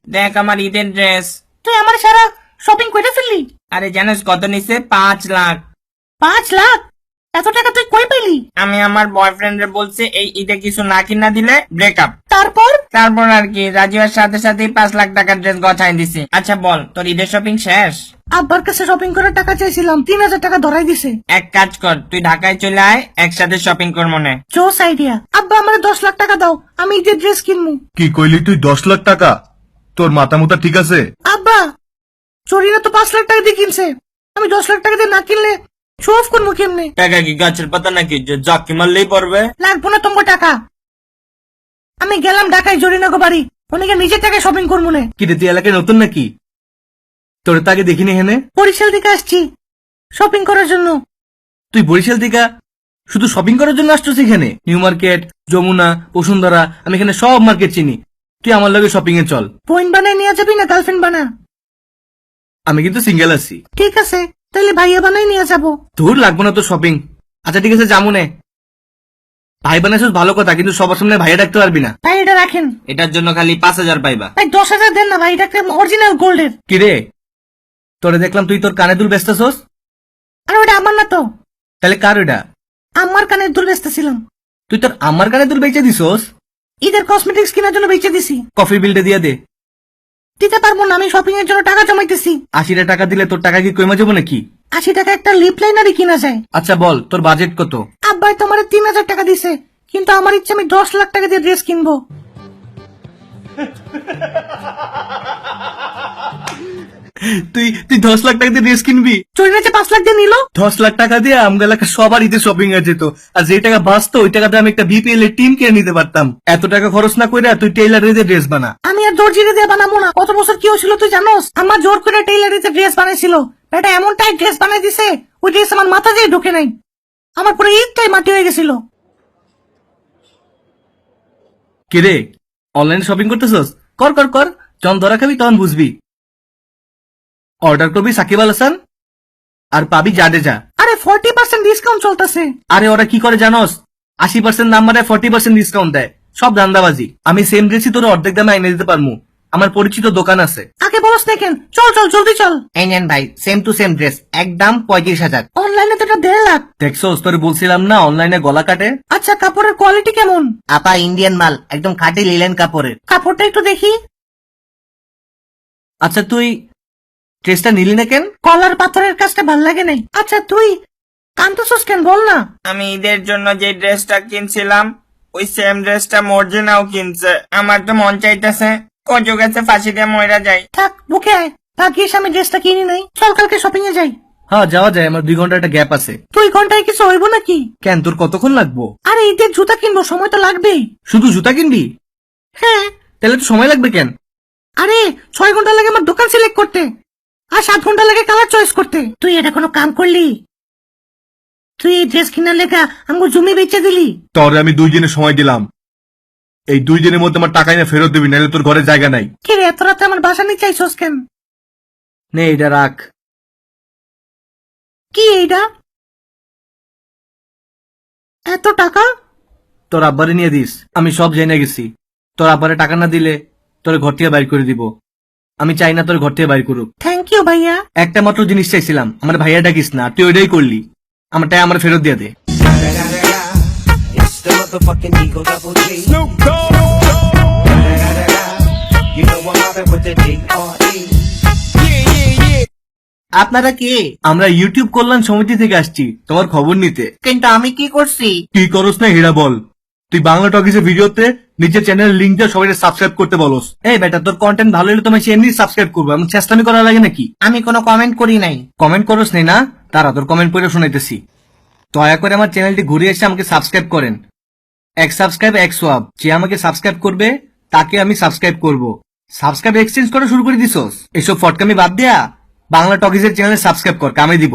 দেখ আমার ঈদের ড্রেস। তুই আমার সারা শপিং করে ফেললি। আরে জানিস কত নিছে? 5 লাখ। 5 লাখ? এত টাকা তুই কই পেলি? আমি আমার বয়ফ্রেন্ডে বলছি এই ঈদে কিছু না কিনা দিলে ব্রেকআপ। তারপর আর কি রাজি হওয়ার সাথে সাথে 5 লাখ টাকার ড্রেস গছাই দিছি। আচ্ছা বল, তোর ঈদের শপিং শেষ? আব্বার কাছে শপিং করার টাকা চাইছিলাম, 3,000 টাকা ধরাই দিছে। এক কাজ কর, তুই ঢাকায় চলে আয়, একসাথে শপিং কর মনে। জোস আইডিয়া। আব্বা আমার 10 লাখ টাকা দাও, আমি ঈদের ড্রেস কিনবো। কি কইলি তুই? 10 লাখ টাকা? তোর মাথা মুথা ঠিক আছে? আব্বা চরিনা তো 5 লাখ টাকা দিয়ে কিনছে, আমি 10 লাখ টাকা দিয়ে না কিনলে শো অফ করবো কেমনে? টাকা কি গাছের পাতা নাকি যে জাকি মারলেই পড়বে? লাগবো না তোমার টাকা। আমি গেলাম ঢাকায় জরিনাগো বাড়ি, অনেকে নিজের টাকায় শপিং করবো না। কি রে, তুই এলাকায় নতুন নাকি? তোর তো আগে দেখিনি হেনে। বরিশাল থেকে আসছি শপিং করার জন্য। তুই বরিশাল থেকে শুধু শপিং করার জন্য আসছিস এখানে? নিউ মার্কেট, যমুনা, বসুন্ধরা, আমি এখানে সব মার্কেট চিনি। তুই আমার লগে শপিং এ চল। পয়েন্ট বানায় নিয়ে যাবি না গার্লফ্রেন্ড বানা? আমি কিন্তু সিঙ্গেল আছি। ঠিক আছে, তাহলে ভাইয়া বানাই নিয়ে যাবো। তোর লাগবো না তো শপিং। আচ্ছা ঠিক আছে, যাবো নে। ভাই বানাইছিস ভালো কথা, কিন্তু সবার সামনে ভাইয়া ডাকতে পারবি না। ভাই এটা রাখেন। এটার জন্য খালি 5,000 পাইবা। ভাই 10,000 দেন না ভাই, এটা অরিজিনাল গোল্ডের। কি রে, তোরে দেখলাম তুই তোর কানে দুল বেচতেছস। আর ওটা আমার না তো, তাহলে কার ওটা? আমার কানের দুল বেচতেছিলাম। তুই তোর আমার কানে দুল বেচে দিছস? ঈদের কসমেটিক্স কেনার জন্য বেচে দিছি। কফি বিলটা দিয়ে দে। দিতে পারবো না, আমি শপিং এর জন্য টাকা জমাইতেছি। 80 টাকা দিলে তোর টাকা কি কমে যাবো নাকি? 80 টাকা একটা লিপ লাইনারই কিনা যায়। আচ্ছা বল, তোর বাজেট কত? আব্বাই তোমার 3,000 টাকা দিছে, কিন্তু আমার ইচ্ছে আমি 10 লাখ টাকা দিয়ে ড্রেস কিনবো। তুই তুই 10 লাখ টাকা দিয়ে ড্রেস কিনবি? চরিনা যে 5 লাখ দিয়ে নিল। 10 লাখ টাকা দিয়ে আমগা এলাকা সবার ঈদের শপিং এ যেত, আর যে টাকা বাঁচতো ওই টাকাতে আমি একটা বিপিএল এর টিম কিনে নিতে পারতাম। এত টাকা খরচ না করে তুই টেইলারে দিয়ে ড্রেস বানা। আমি আর দর্জিরে দিয়ে বানাবো না। কত বছর কি হয়েছিল তুই জানোস? আমার জোর করে টেইলারিতে ড্রেস বানাইছিল, এটা এমন টাইট ড্রেস বানাই দিছে, ওই ড্রেস আমার মাথা দিয়ে ঢুকে নাই। আমার পুরো ঈদটাই মাটি হয়ে গেছিল। কে রে, অনলাইনে শপিং করতেছস? কর কর কর, যখন ধরা খাবি তখন বুঝবি। অর্ডার করবি সাকিব আল হাসান আর পাবি জাডেজা। আরে 40% ডিসকাউন্ট চলতেছে। আরে ওরা কি করে জানোস? 80% দাম মানে 40% ডিসকাউন্ট দেয়। সব ধান্দাবাজি। আমি সেম ড্রেসই তোর অর্ধেক দামে এনে দিতে পারবো। আমার পরিচিত দোকান আছে। আগে বলস দেখেন, চল চল জলদি চল। এই নেন ভাই, সেম টু সেম ড্রেস, একদম 35,000। অনলাইনে তো এটা 1.5 লাখ। দেখছোস, তোর বলছিলাম না অনলাইনে গলা কাটে। আচ্ছা কাপড়ের কোয়ালিটি কেমন? আপা ইন্ডিয়ান মাল, একদম খাঁটি লিলেন কাপড়ের। কাপড়টা একটু দেখি। আচ্ছা তুই ড্রেসটা নিলি না কেন? কলার পাথরের কাজটা ভাল লাগে নাই। আচ্ছা তুই কান্তসুস কেন বল না? আমি ঈদের জন্য যে ড্রেসটা কিনছিলাম ওই সেম ড্রেসটা মর্জিনাও কিনছে। আমার তো মন চাইতেছে কজু গাছে ফাঁসি দিয়ে ময়রা যাই। থাক বুকে আয়, ভাগ্যিস আমি ড্রেসটা কিনি নাই। চল কালকে শপিং এ যাই। হ্যাঁ যাওয়া যায়, আমার 2 ঘন্টা একটা গ্যাপ আছে। 2 ঘন্টায় কিছু হইব নাকি? কেন, তোর কতক্ষণ লাগবো? আরে ঈদের জুতা কিনবো, সময় তো লাগবেই। শুধু জুতা কিনবি? হ্যাঁ। তাহলে তো সময় লাগবে কেন? আরে 6 ঘন্টা লাগে আমার দোকান সিলেক্ট করতে, আর 7 ঘন্টা লাগে কালার চয়েস করতে। তুই এটা কোনো কাম করলি? তুই এই ড্রেস কিনার লেখা আমাকে জমি বেচে দিলি। তরে আমি 2 দিনের সময় দিলাম। এই 2 দিনের মধ্যে আমার টাকা না ফেরত দিবি, নাহলে তোর ঘরে জায়গা নাই। কি রে, এত রাতে আমার বাসা নিয়ে চাইছস কেন? নে এটা রাখ। কি এইটা? এত টাকা? তোর আব্বারে নিয়ে দিস। আমি সব জেনে গেছি। তোর আব্বারে টাকা না দিলে তোর ঘর থেকে বাইর করে দিব। আমি চাই না তোর ঘর থেকে বাইর করুক। থ্যাংক ইউ ভাইয়া। একটা মাত্র জিনিস চাইছিলাম, আমার ভাইয়া ডাকিস না, তুই ওইটাই করলি। আমার টাকা আমার ফেরত দিয়ে দে। It's the motherfucking Eagle Double G. You know I'm mobbing with the D.R.E. আপনারা কে? আমরা ইউটিউব কল্যাণ সমিতি থেকে আসছি তোমার খবর নিতে। কিন্তু আমি কি করছি? কি করস না হেরা বল। তুই বাংলা টকিসের ভিডিওতে নিজের চ্যানেলের লিঙ্ক দিয়ে সবাই সাবস্ক্রাইব করতে বলস। এই বেটা, তোর কন্টেন্ট ভালো হলে তোমায় সে এমনি সাবস্ক্রাইব করবো, এমন চেষ্টামি করা লাগে নাকি? আমি কোনো কমেন্ট করি নাই। কমেন্ট করস নাই না? তারা তোর কমেন্ট পড়ে শোনাইতেছি। দয়া করে আমার চ্যানেলটি ঘুরে এসে আমাকে সাবস্ক্রাইব করেন। 1 সাবস্ক্রাইব 1 সোয়াব। যে আমাকে সাবস্ক্রাইব করবে তাকে আমি সাবস্ক্রাইব করব। সাবস্ক্রাইব এক্সচেঞ্জ করা শুরু করে দিছস? এসব ফটকামি বাদ দেয়া বাংলা টকিজের চ্যানেলে সাবস্ক্রাইব কর, কামে দিব।